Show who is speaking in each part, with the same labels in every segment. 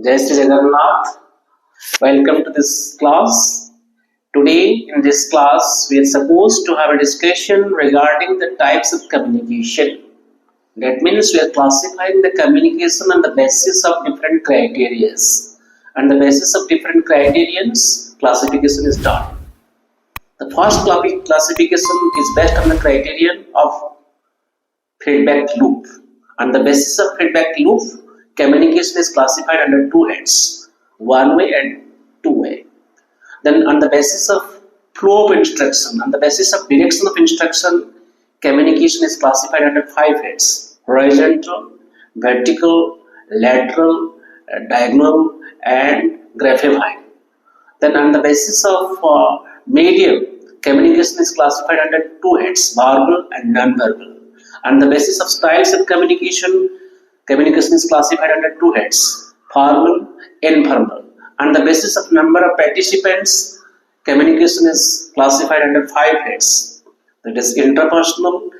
Speaker 1: Jai Sri Jagannath. Welcome to this class. Today in this class we are supposed to have a discussion regarding the types of communication. That means we are classifying the communication on the basis of different criteria. And the basis of different criterions, classification is done. The first classification is based on the criterion of feedback loop. On the basis of feedback loop, communication is classified under two heads, one way and two way. Then on the basis of flow of instruction, on the basis of direction of instruction, communication is classified under five heads, horizontal, vertical, lateral, diagonal and Grapevine. Then on the basis of medium, communication is classified under two heads, verbal and non-verbal. On the basis of styles of communication, communication is classified under two heads, formal, informal. On the basis of number of participants, communication is classified under five heads. That is interpersonal,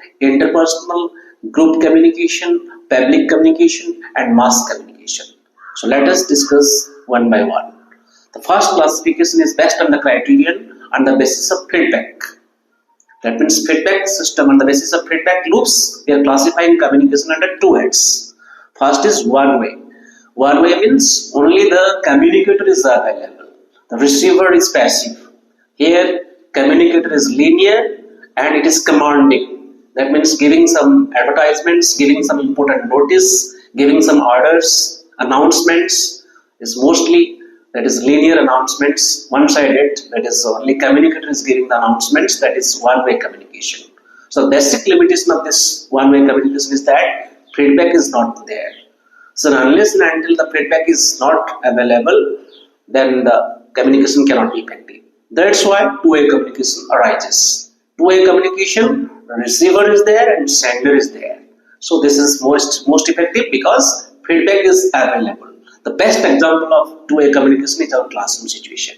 Speaker 1: group communication, public communication and mass communication. So let us discuss one by one. The first classification is based on the criterion on the basis of feedback. That means feedback system. On the basis of feedback loops, we are classifying communication under two heads. First is one way. One way means only the communicator is available. The receiver is passive. Here, communicator is linear and it is commanding. That means giving some advertisements, giving some important notice, giving some orders, announcements is mostly that is linear announcements, one-sided, that is only communicator is giving the announcements, that is one-way communication. So basic limitation of this one-way communication is that feedback is not there. So unless and until the feedback is not available, then the communication cannot be effective. That's why two-way communication arises. Two-way communication, the receiver is there and sender is there. So this is most effective because feedback is available. The best example of two-way communication is our classroom situation.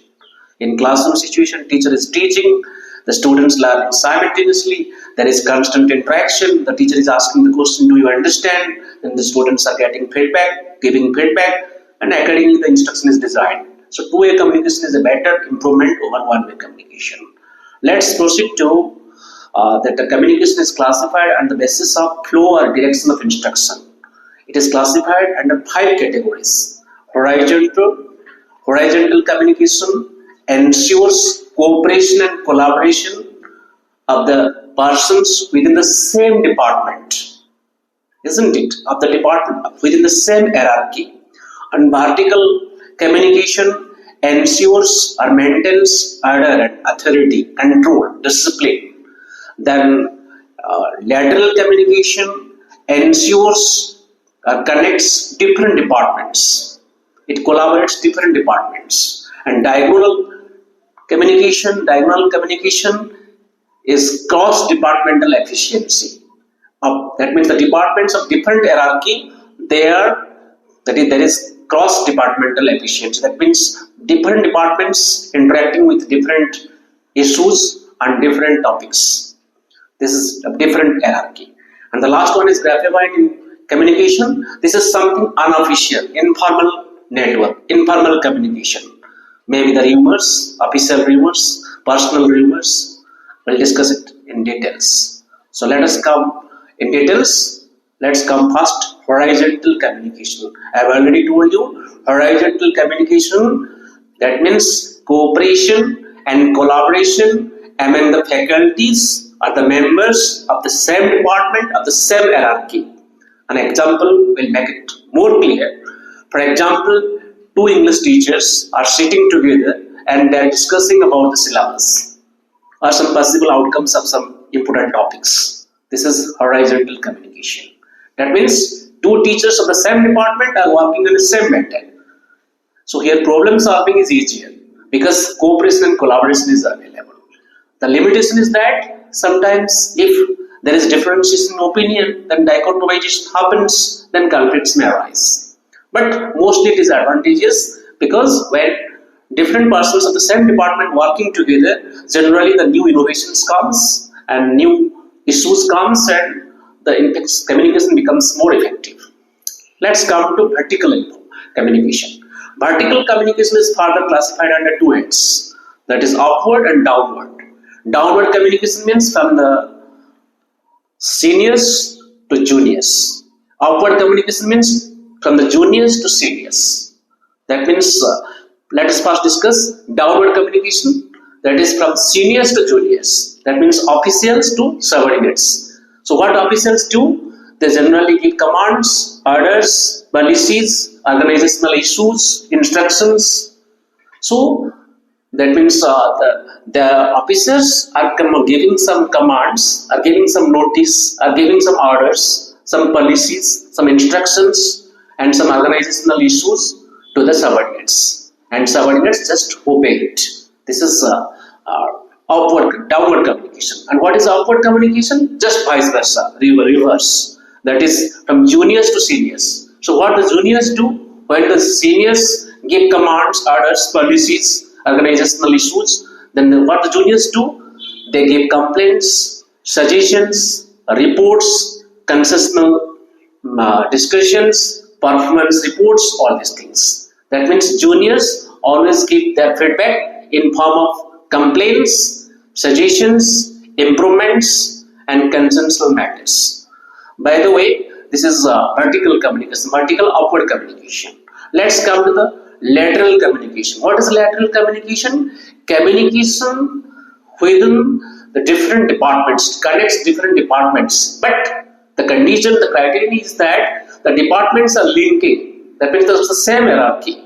Speaker 1: In classroom situation, teacher is teaching, the students learn simultaneously, there is constant interaction, the teacher is asking the question, do you understand? Then the students are getting feedback, giving feedback, and accordingly the instruction is designed. So two-way communication is a better improvement over one-way communication. Let's proceed to that the communication is classified on the basis of flow or direction of instruction. It is classified under five categories. Horizontal communication ensures cooperation and collaboration of the persons within the same department, isn't it? Of the department within the same hierarchy. And vertical communication ensures or maintains order and authority, control, discipline. Then lateral communication ensures or connects different departments. It collaborates different departments. And diagonal communication is cross-departmental efficiency. That means the departments of different hierarchy, there is cross-departmental efficiency. That means different departments interacting with different issues and different topics. This is a different hierarchy. And the last one is Grapevine communication. This is something unofficial, informal network, informal communication. Maybe the rumors, official rumors, personal rumors. We'll discuss it in details. So let us come in details. Let's come first, horizontal communication. I have already told you, horizontal communication, that means cooperation and collaboration among the faculties or the members of the same department, of the same hierarchy. An example will make it more clear. For example, two English teachers are sitting together and they are discussing about the syllabus or some possible outcomes of some important topics. This is horizontal communication. That means two teachers of the same department are working on the same matter. So here problem solving is easier because cooperation and collaboration is available. The limitation is that sometimes if there is differences in opinion, then dichotomization happens, then conflicts may arise. But mostly it is advantageous because when different persons of the same department working together, generally the new innovations comes and new issues comes and the communication becomes more effective. Let's come to vertical communication. Vertical communication is further classified under two heads, that is upward and downward. Downward communication means from the seniors to juniors. Upward communication means from the juniors to seniors. That means, let us first discuss downward communication, that is from seniors to juniors. That means officials to subordinates. So what officials do? They generally give commands, orders, policies, organizational issues, instructions. So that means the officers are giving some commands, are giving some notice, are giving some orders, some policies, some instructions, and some organizational issues to the subordinates, and subordinates just obey it. This is downward communication. And what is upward communication? Just vice versa, reverse. That is from juniors to seniors. So what the juniors do when the seniors give commands, orders, policies, organizational issues, then what the juniors do? They give complaints, suggestions, reports, concessional discussions, performance reports, all these things. That means juniors always give their feedback in form of complaints, suggestions, improvements, and consensual matters. By the way, this is vertical communication, vertical upward communication. Let's come to the lateral communication. What is lateral communication? Communication within the different departments, connects different departments, but the condition, the criterion is that the departments are linking. That means there's the same hierarchy.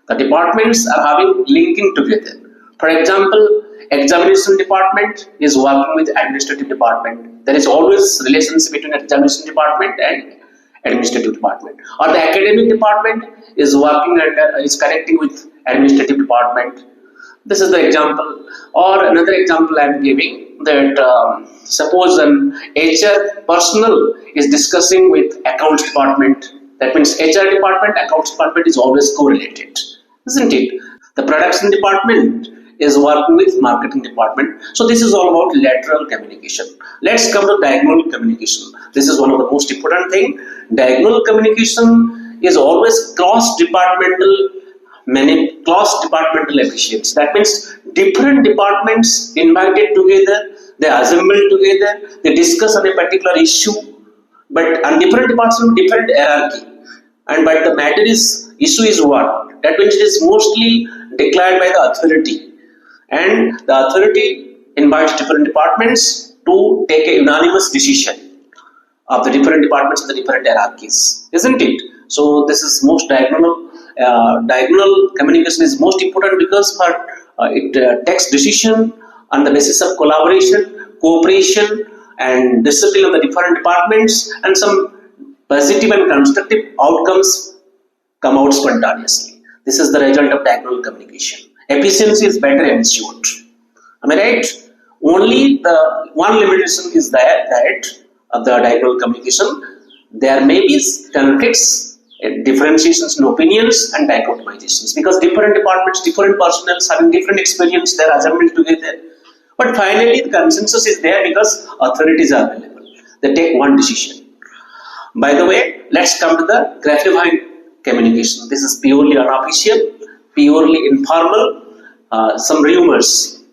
Speaker 1: The departments are having linking together. For example, examination department is working with administrative department. There is always relationship between examination department and administrative department. Or the academic department is working under, is connecting with administrative department. This is the example. Or another example I am giving, that suppose an HR personnel is discussing with accounts department. That means HR department, accounts department is always correlated, isn't it? The production department is working with marketing department. So this is all about lateral communication. Let's come to diagonal communication. This is one of the most important thing. Diagonal communication is always cross-departmental efficiency. That means different departments invited together, they assemble together, they discuss on a particular issue, but on different departments, different hierarchy. And but the matter is, issue is what? That means it is mostly declared by the authority. And the authority invites different departments to take a unanimous decision of the different departments and the different hierarchies, isn't it? So this is most diagonal. Diagonal communication is most important because it takes decision on the basis of collaboration, cooperation, and discipline of the different departments, and some positive and constructive outcomes come out spontaneously. This is the result of diagonal communication. Efficiency is better ensured. Am I right? Only the one limitation is that of the diagonal communication, there may be conflicts, differentiations in opinions, and dichotomizations, because different departments, different personnel having different experience, they are assembled together. But finally, the consensus is there because authorities are available. They take one decision. By the way, let's come to the Grapevine communication. This is purely unofficial, purely informal, some rumors.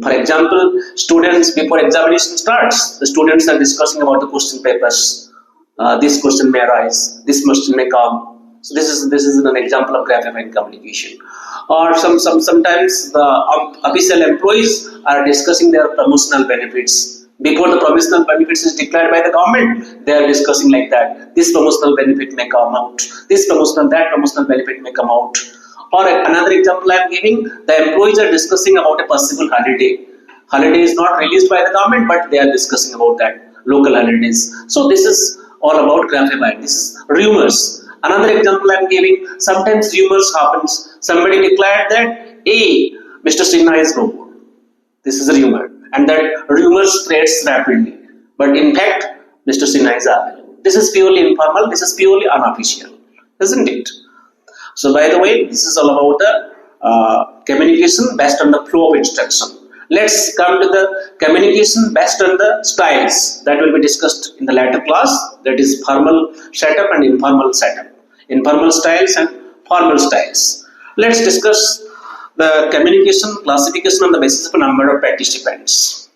Speaker 1: For example, students, before examination starts, the students are discussing about the question papers. This question may arise, this question may come. So this is an example of Grapevine communication. Or sometimes the official employees are discussing their promotional benefits. Before the promotional benefits is declared by the government, they are discussing like that. This promotional benefit may come out. That promotional benefit may come out. Or another example I am giving, the employees are discussing about a possible holiday. Holiday is not released by the government, but they are discussing about that, local holidays. So this is all about Grapevine. This is rumors. Another example I am giving, sometimes rumors happens. Somebody declared that, Mr. Sinha is no more. This is a rumor. And that rumor spreads rapidly. But in fact, Mr. Sinha is available. This is purely informal, this is purely unofficial, isn't it? So by the way, this is all about the communication based on the flow of instruction. Let's come to the communication based on the styles that will be discussed in the later class, that is formal setup and informal setup. Informal styles and formal styles. Let's discuss the communication classification on the basis of a number of participants.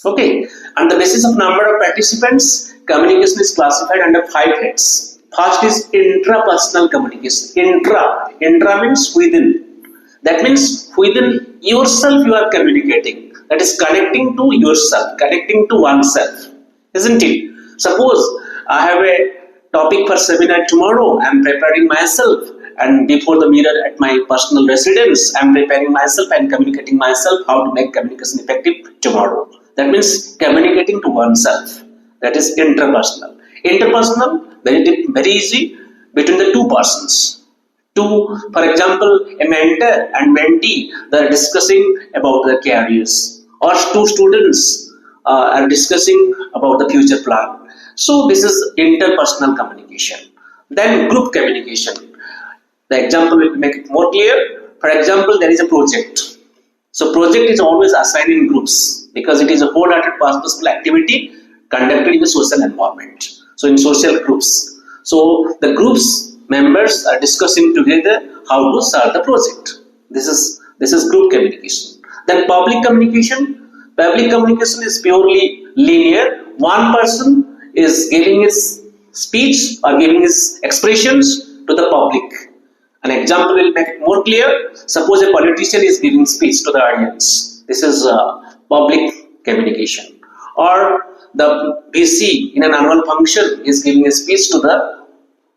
Speaker 1: Okay, on the basis of number of participants, communication is classified under 5 heads. First is intrapersonal communication. Intra means within. That means within yourself you are communicating. That is connecting to yourself, connecting to oneself. Isn't it? Suppose I have a topic for seminar tomorrow. I am preparing myself, and before the mirror at my personal residence, I am preparing myself and communicating myself how to make communication effective tomorrow. That means communicating to oneself. That is interpersonal. Interpersonal, very easy, between the two persons. For example, a mentor and mentee, they are discussing about their careers, or two students are discussing about the future plan. So this is interpersonal communication. Then group communication. The example will make it more clear. For example, there is a project. So project is always assigned in groups because it is a wholehearted purposeful activity conducted in a social environment. So in social groups. So the groups members are discussing together how to solve the project. This is group communication. Then public communication. Public communication is purely linear. One person is giving his speech or giving his expressions to the public. An example will make it more clear. Suppose a politician is giving speech to the audience. This is public communication. Or the VC in an annual function is giving a speech to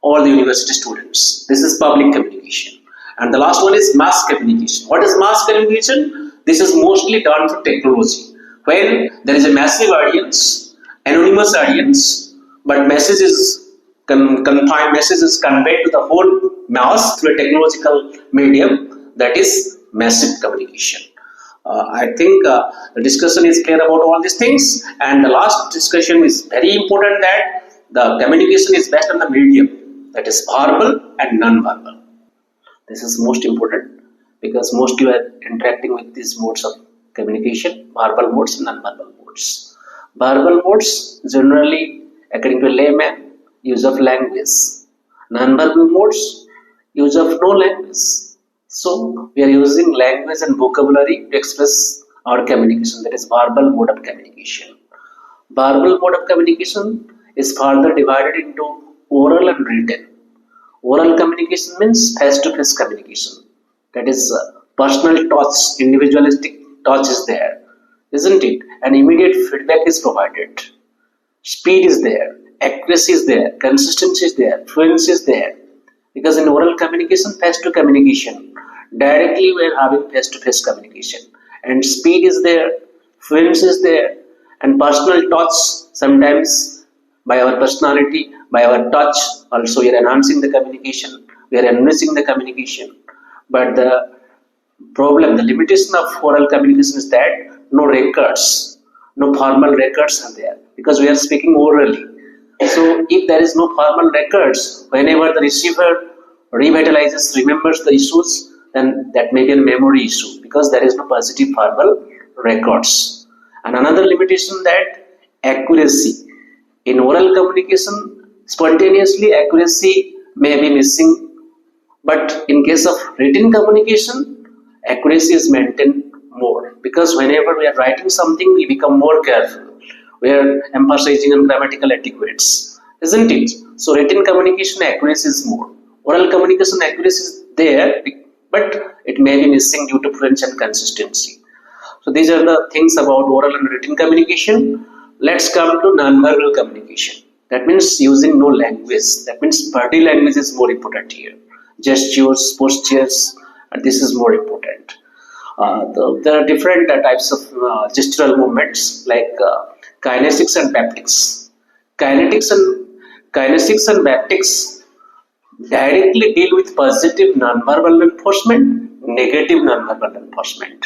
Speaker 1: all the university students. This is public communication. And the last one is mass communication. What is mass communication? This is mostly done through technology. When there is a massive audience, anonymous audience, but message is confined, message is conveyed to the whole mass through a technological medium, that is massive communication. I think the discussion is clear about all these things, and the last discussion is very important, that the communication is based on the medium, that is verbal and non-verbal. This is most important because most you are interacting with these modes of communication, verbal modes and non-verbal modes. Verbal modes generally, according to layman, use of language. Non-verbal modes, use of no language. So we are using language and vocabulary to express our communication, that is verbal mode of communication. Verbal mode of communication is further divided into oral and written. Oral communication means face-to-face communication. That is personal touch, individualistic touch is there, isn't it? And immediate feedback is provided. Speed is there, accuracy is there, consistency is there, fluency is there. Because in oral communication, face-to-face communication, directly we are having face-to-face communication. And speed is there, fluency is there, and personal touch, sometimes by our personality, by our touch, also we are enhancing the communication, we are enriching the communication. But the problem, the limitation of oral communication is that no records, no formal records are there, because we are speaking orally. So if there is no formal records, whenever the receiver revitalizes, remembers the issues, then that may be a memory issue, because there is no positive verbal records. And another limitation, that accuracy. In oral communication, spontaneously accuracy may be missing, but in case of written communication, accuracy is maintained more, because whenever we are writing something, we become more careful. We are emphasizing on grammatical etiquettes, isn't it? So written communication accuracy is more. Oral communication accuracy is there, but it may be missing due to fluency and consistency. So these are the things about oral and written communication. Let's come to non-verbal communication. That means using no language. That means body language is more important here. Gestures, postures, and this is more important. There are different types of gestural movements, like kinesics and haptics. Kinetics and haptics directly deal with positive non-verbal reinforcement, negative non-verbal reinforcement.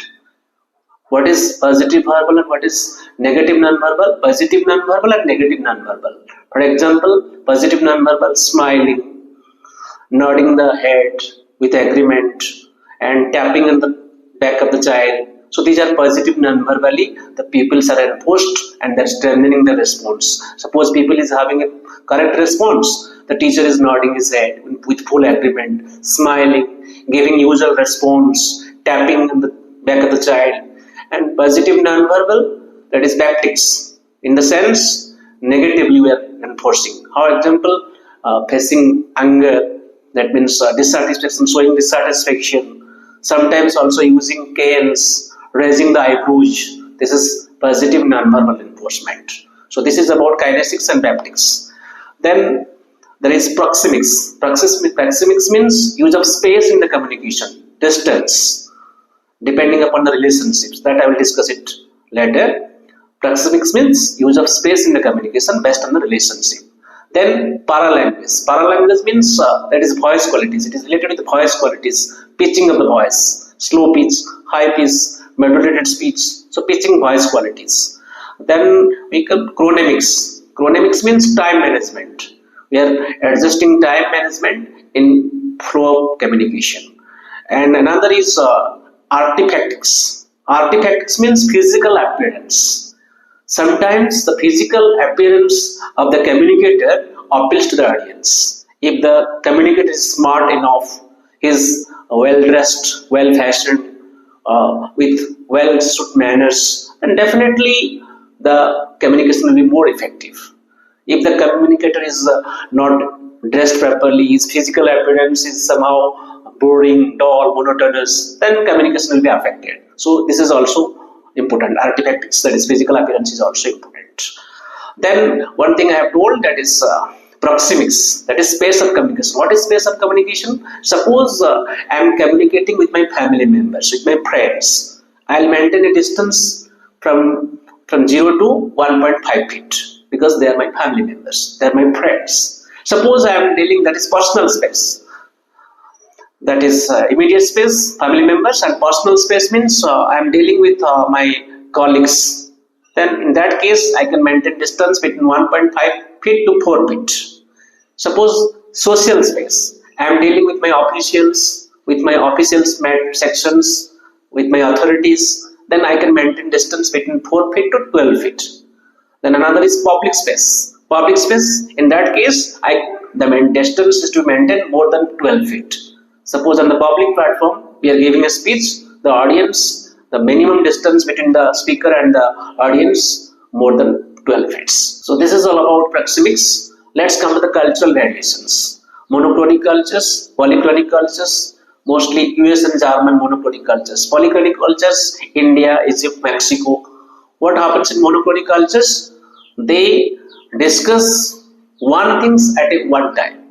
Speaker 1: What is positive verbal and what is negative non-verbal? Positive non-verbal and negative non-verbal. For example, positive non-verbal, smiling, nodding the head with agreement, and tapping on the back of the child So these are positive non-verbally. The pupils are enforced and they're strengthening the response. Suppose people is having a correct response, the teacher is nodding his head with full agreement, smiling, giving usual response, tapping on the back of the child. And positive non-verbal, that is baptics. In the sense, negatively we are enforcing. For example, facing anger, that means dissatisfaction, showing dissatisfaction. Sometimes also using canes, raising the eyebrows. This is positive non-verbal enforcement. So this is about kinesics and baptics. Then there is proxemics. Proxemics means use of space in the communication, distance, depending upon the relationships. That I will discuss it later. Proxemics means use of space in the communication based on the relationship. Then paralanguage. Paralanguage means that is voice qualities. It is related to the voice qualities, pitching of the voice, slow pitch, high pitch, modulated speech. So pitching voice qualities. Then we come chronemics. Chronemics means time management. We are adjusting time management in flow of communication. And another is artifactics. Artifactics means physical appearance. Sometimes the physical appearance of the communicator appeals to the audience. If the communicator is smart enough, is well dressed, well fashioned, with well suited manners, then definitely the communication will be more effective. If the communicator is not dressed properly, his physical appearance is somehow boring, dull, monotonous, then communication will be affected. So this is also important. Artifactics, that is physical appearance, is also important. Then one thing I have told, that is proxemics, that is space of communication. What is space of communication? Suppose I am communicating with my family members, with my friends. I will maintain a distance from 0 to 1.5 feet because they are my family members, they are my friends. Suppose I am dealing, that is personal space. That is immediate space, family members, and personal space means I am dealing with my colleagues. Then in that case, I can maintain distance between 1.5 feet to 4 feet. Suppose social space, I am dealing with my officials, sections, with my authorities, then I can maintain distance between 4 feet to 12 feet. Then another is public space. Public space, in that case, the distance is to maintain more than 12 feet. Suppose on the public platform, we are giving a speech, the audience, the minimum distance between the speaker and the audience, more than 12 feet. So this is all about proxemics. Let's come to the cultural variations. Monochronic cultures, polychronic cultures, mostly US and German monochronic cultures. Polychronic cultures, India, Egypt, Mexico. What happens in monochronic cultures? They discuss one things at one time.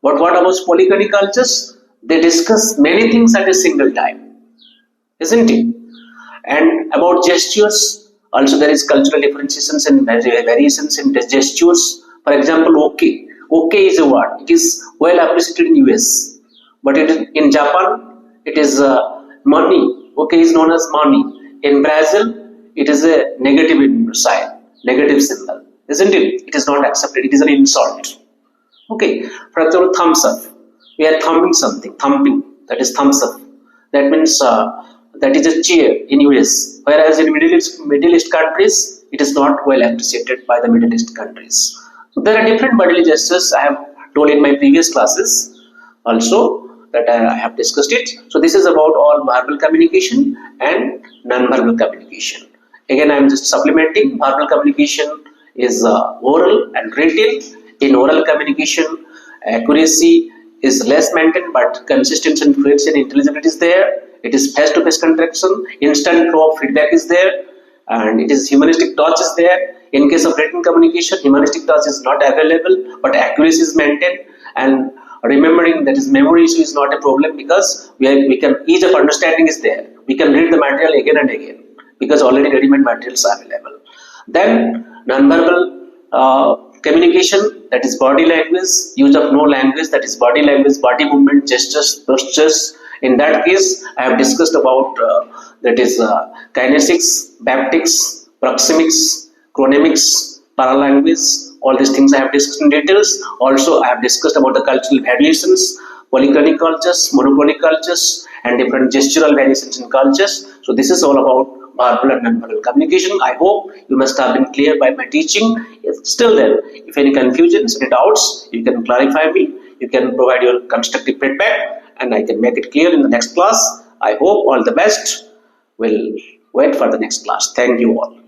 Speaker 1: But what about polychronic cultures? They discuss many things at a single time, isn't it? And about gestures, also there is cultural differentiations and variations in the gestures. For example, okay. Okay is a word. It is well appreciated in US, but in Japan, it is money. Okay is known as money. In Brazil, it is a negative sign, negative symbol, isn't it? It is not accepted. It is an insult. Okay. For example, thumbs up. We are thumbing something, thumping, that is thumbs up. That means that is a cheer in US, whereas in Middle East countries, it is not well appreciated by the Middle East countries. So there are different bodily gestures. I have told in my previous classes also that I have discussed it. So this is about all verbal communication and non-verbal communication. Again, I am just supplementing. Verbal communication is oral and written. In oral communication, accuracy is less maintained, but consistency and fluency and intelligibility is there. It is face-to-face interaction, instant flow of feedback is there, and it is humanistic touch is there. In case of written communication, humanistic touch is not available, but accuracy is maintained, and remembering that is memory issue is not a problem because we can ease of understanding is there. We can read the material again and again because already ready-made materials are available. Then non-verbal communication, that is body language, use of no language, that is body language, body movement, gestures, postures. In that case, I have discussed about that is kinesics, baptics, proxemics, chronemics, paralanguage. All these things I have discussed in details. Also, I have discussed about the cultural variations, polychronic cultures, monochronic cultures, and different gestural variations in cultures. So this is all about verbal and non-verbal communication. I hope you must have been clear by my teaching. Still then, if any confusions, any doubts, you can clarify me. You can provide your constructive feedback and I can make it clear in the next class. I hope all the best. We'll wait for the next class. Thank you all.